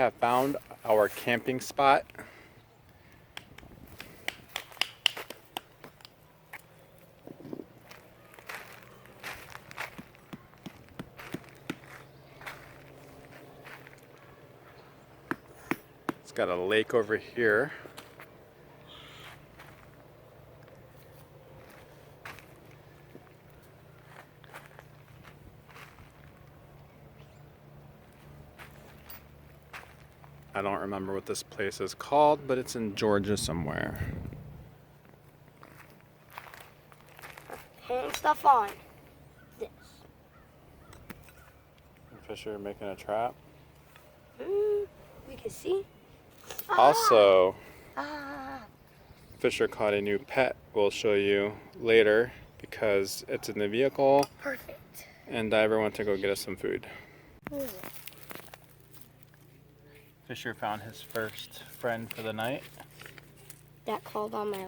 have found our camping spot. It's got a lake over here. I don't remember what this place is called, but it's in Georgia somewhere. Hang stuff on this. Fisher making a trap. We can see. Also, Fisher caught a new pet. We'll show you later because it's in the vehicle. Perfect. And Diver went to go get us some food. Ooh. Fisher found his first friend for the night. That called on my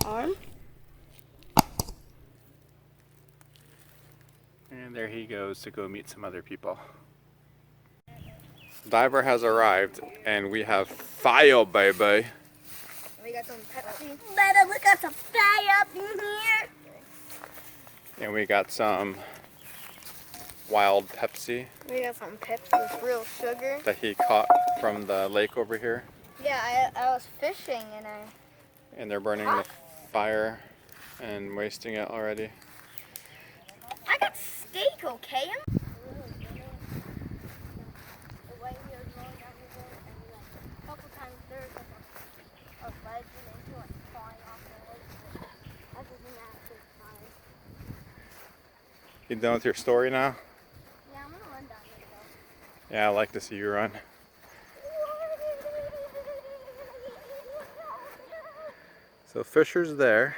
arm. And there he goes to go meet some other people. Diver has arrived and we have fire, baby. We got some Pepsi. Better look at some fire up in here. And we got some wild Pepsi We got some Pepsi with real sugar. that he caught from the lake over here. Yeah, I was fishing And they're burning the fire and wasting it already. I got steak, okay? You done with your story now? Yeah, I'm gonna run down here though. Yeah, I like to see you run. So Fisher's there.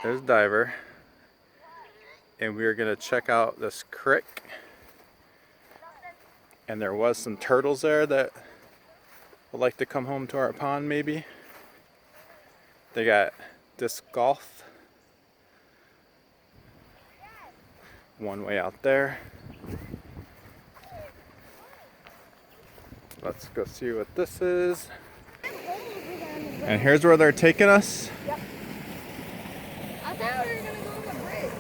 There's Diver. And we are gonna check out this creek. And there was some turtles there that would like to come home to our pond maybe. They got disc golf. One way out there. Let's go see what this is. And here's where they're taking us. Yep. I thought we were gonna go on the bridge.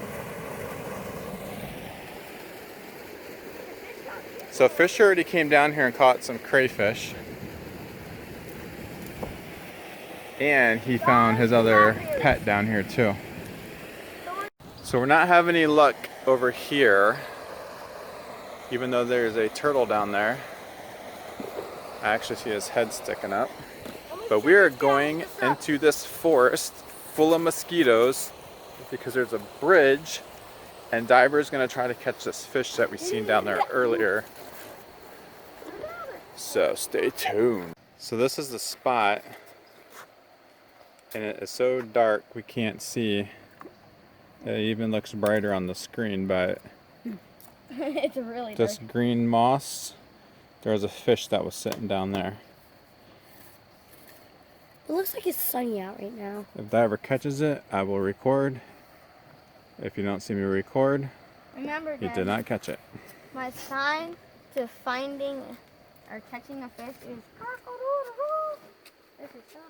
So Fisher already came down here and caught some crayfish. And he found his other pet down here too. So we're not having any luck over here, even though there's a turtle down there. I actually see his head sticking up. But we are going into this forest full of mosquitoes because there's a bridge and Diver's gonna try to catch this fish that we seen down there earlier. So stay tuned. So this is the spot and it is so dark we can't see. It even looks brighter on the screen, but It's really this green moss, there was a fish that was sitting down there. It looks like it's sunny out right now. If Diver catches it, I will record. If you don't see me record, Remember, he Dad, did not catch it. my sign to finding or catching a fish is cock-a-doodle-doo. This is soft.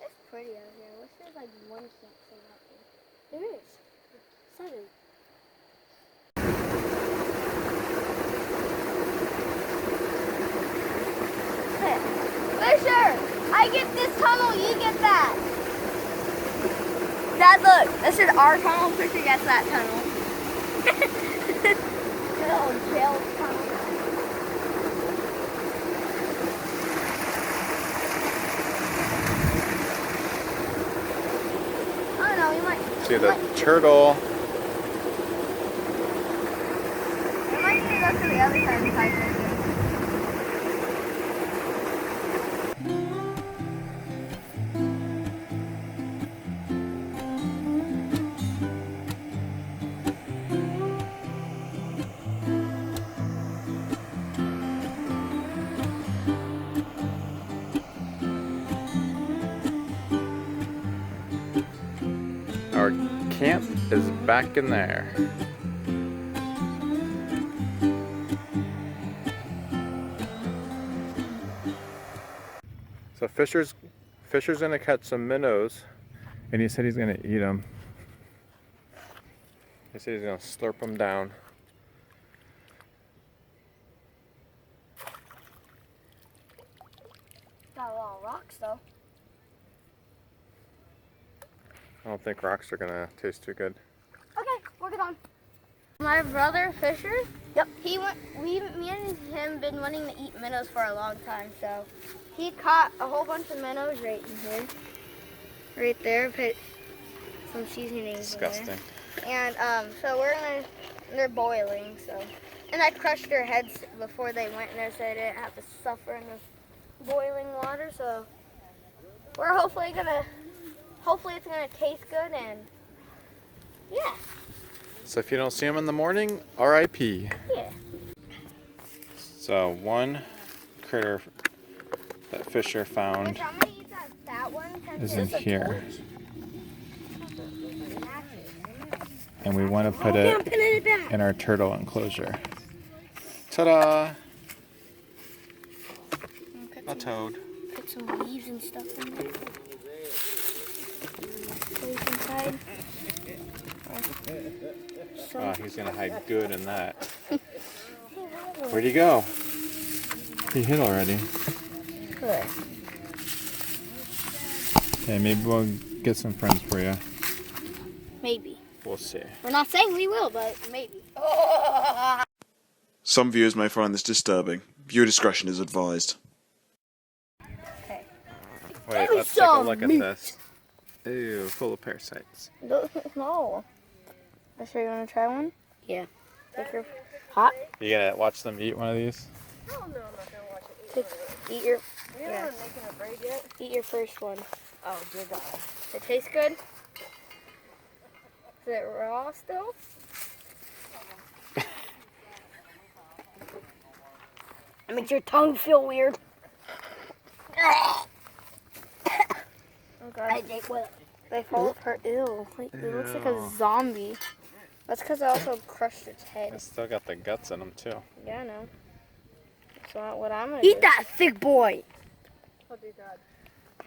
It's pretty out here. I wish there's like one campsite out there. There is. 7. Fisher, I get this tunnel, you get that. Dad, look, this is our tunnel. Fisher gets that tunnel. Good old jail tunnel. I don't know, we might. See the turtle. We might need to go to the other side of the pipe. Our camp is back in there. So Fisher's gonna catch some minnows, and he said he's gonna eat them. He said he's gonna slurp them down. Got a lot of rocks though. I don't think rocks are gonna taste too good. Okay, we'll get on. My brother Fisher. Yep. Me and him been wanting to eat minnows for a long time, so he caught a whole bunch of minnows right in here. Right there, put some seasonings Disgusting. in there. And so they're boiling, so. And I crushed their heads before they went in there so they didn't have to suffer in the boiling water, so we're hopefully it's gonna taste good, and yeah. So if you don't see them in the morning, R.I.P. Yeah. So one critter that Fisher found I'm gonna eat that one is in here. And we want to put it in our turtle enclosure. Ta-da! A toad. Put some leaves and stuff in there. Goes inside. Oh, he's gonna hide good in that. Where'd he go? He hid already. Good. Okay, maybe we'll get some friends for you. Maybe. We'll see. We're not saying we will, but maybe. Some viewers may find this disturbing. Viewer discretion is advised. Okay. Wait, let's take a look at this. Ew, full of parasites. No. Are you want to try one? Yeah. Hot? You gonna watch them eat one of these? No, I'm not gonna watch it. Eat your. We haven't making a braid yet. Eat your first one. Oh, dear God. Does it taste good? Is it raw still? It makes your tongue feel weird. Oh God. They fall apart. Ew. It looks like a zombie. That's because I also crushed its head. It's still got the guts in them too. Yeah, I know. That's not what I'm gonna do. Eat that thick boy. I'm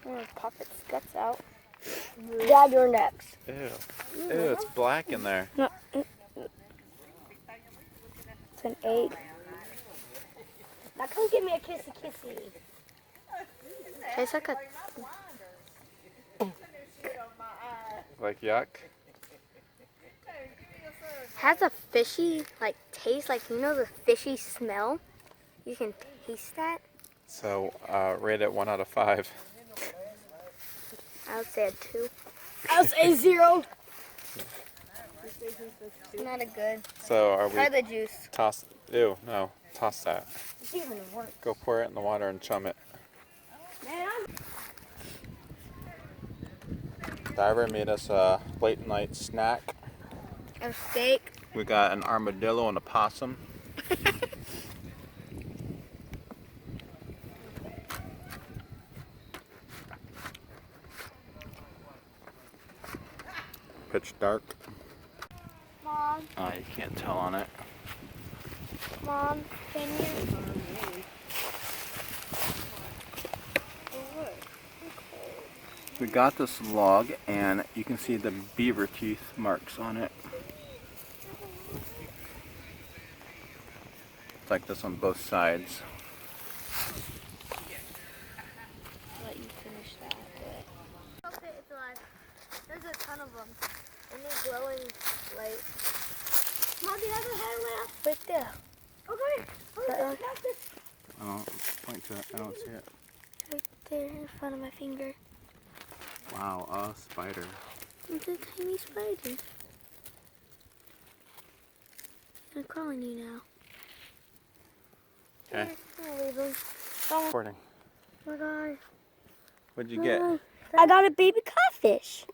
gonna pop its guts out. Dad, you're next. Ew. Ew, it's black in there. No. It's an egg. Now come give me a kissy kissy. Tastes like a. Like yuck. Has a fishy taste, the fishy smell. You can taste that. So rate it 1 out of 5. I would say a 2. I'll say 0. Not a good. So are we Try the juice. toss? Ew, no. Toss that. It's even worse. Go pour it in the water and chum it. Man, Diver made us a late night snack. A steak. We got an armadillo and a possum. Pitch dark. Mom, Oh, you can't tell on it. Mom, can you? We got this log and you can see the beaver teeth marks on it. It's like this on both sides. Let you finish that. Okay, it's alive. There's a ton of them. And they're glowing light. Mom, you have a headlamp. Right there. Okay. Oh, point to it. I don't see it. Right there in front of my finger. Wow, a spider. It's a tiny spider. I'm calling you now. Okay. I'll leave them. Recording. Oh my God. What'd you get? I got a baby catfish.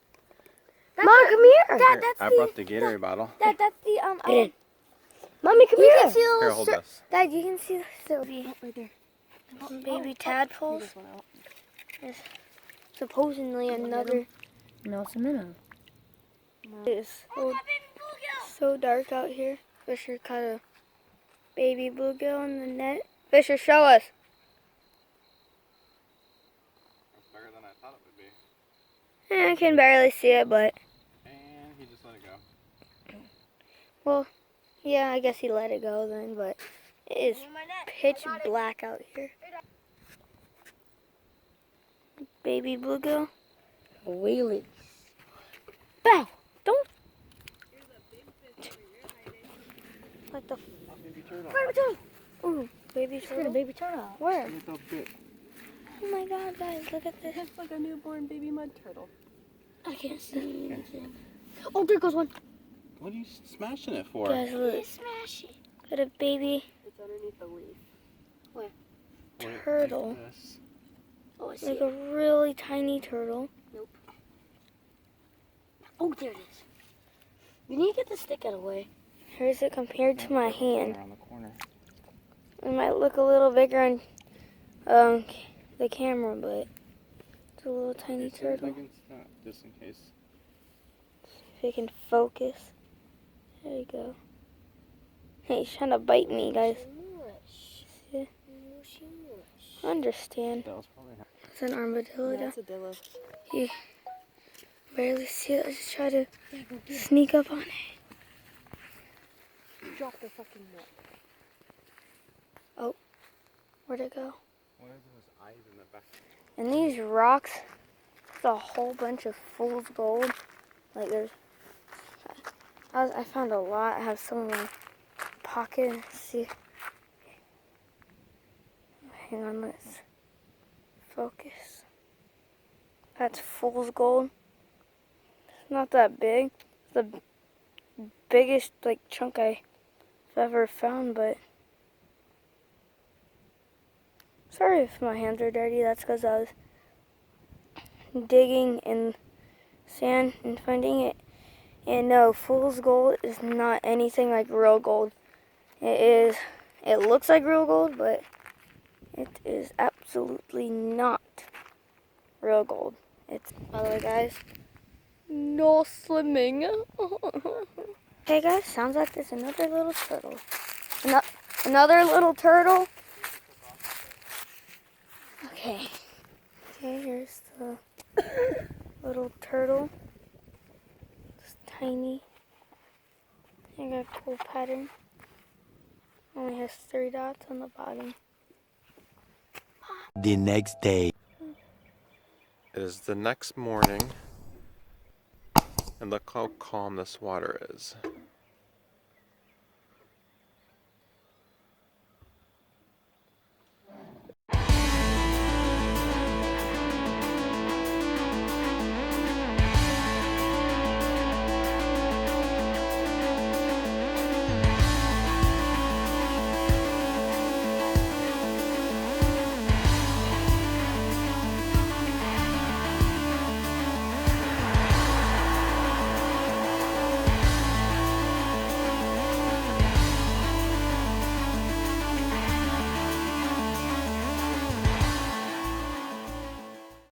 That's Mom, come here. Dad, that's I the. brought the Gatorade bottle. Dad, that's the Mommy, come You here. can see the Here, little hold this. Dad, you can see the baby, Right there. baby tadpoles. There's supposedly another. No, it's a minnow. It's so dark out here. Fisher caught a baby bluegill in the net. Fisher, show us. I can barely see it, but And he just let it go. well, yeah, I guess he let it go then, but it is pitch black out here. Baby bluegill. Really? Bow! Don't. Like the Baby turtle. Baby turtle. ooh, baby Just got a turtle. baby turtle. Where? Look how big. Oh my God, guys, look at this. It's like a newborn baby mud turtle. I can't see anything. Oh, there goes one. What are you smashing it for? Guys, look. Smash it. Got a baby It's underneath the leaf. What- turtle. like this. Oh, I see Like it. a really tiny turtle. Nope. Oh, there it is. You need to get the stick out of the way. Here's it compared to my hand. Around the corner. It might look a little bigger on the camera, but it's a little tiny Okay, see if I turtle. can stop, just in case. If it can focus. There you go. Hey, he's trying to bite me, guys. See? I understand. That was probably It's an armadillo. Yeah, it's a dillo. You barely see it. I just try to sneak up on it. Drop the fucking net. Where'd it go? What are those eyes in the back? And these rocks, there's a whole bunch of fool's gold. Like there's, I found a lot. I have some in my pocket. Let's see. Hang on, let's focus. That's fool's gold. It's not that big. It's the biggest like chunk I've ever found, but sorry if my hands are dirty. That's because I was digging in sand and finding it. And no, fool's gold is not anything like real gold. It looks like real gold, but it is absolutely not real gold. It's, by the way, guys, no swimming. Hey guys, sounds like there's another little turtle. Another little turtle. Okay. Okay, here's the little turtle. It's tiny. I got a cool pattern. Only has 3 dots on the bottom. The next day. It is the next morning, and look how calm this water is.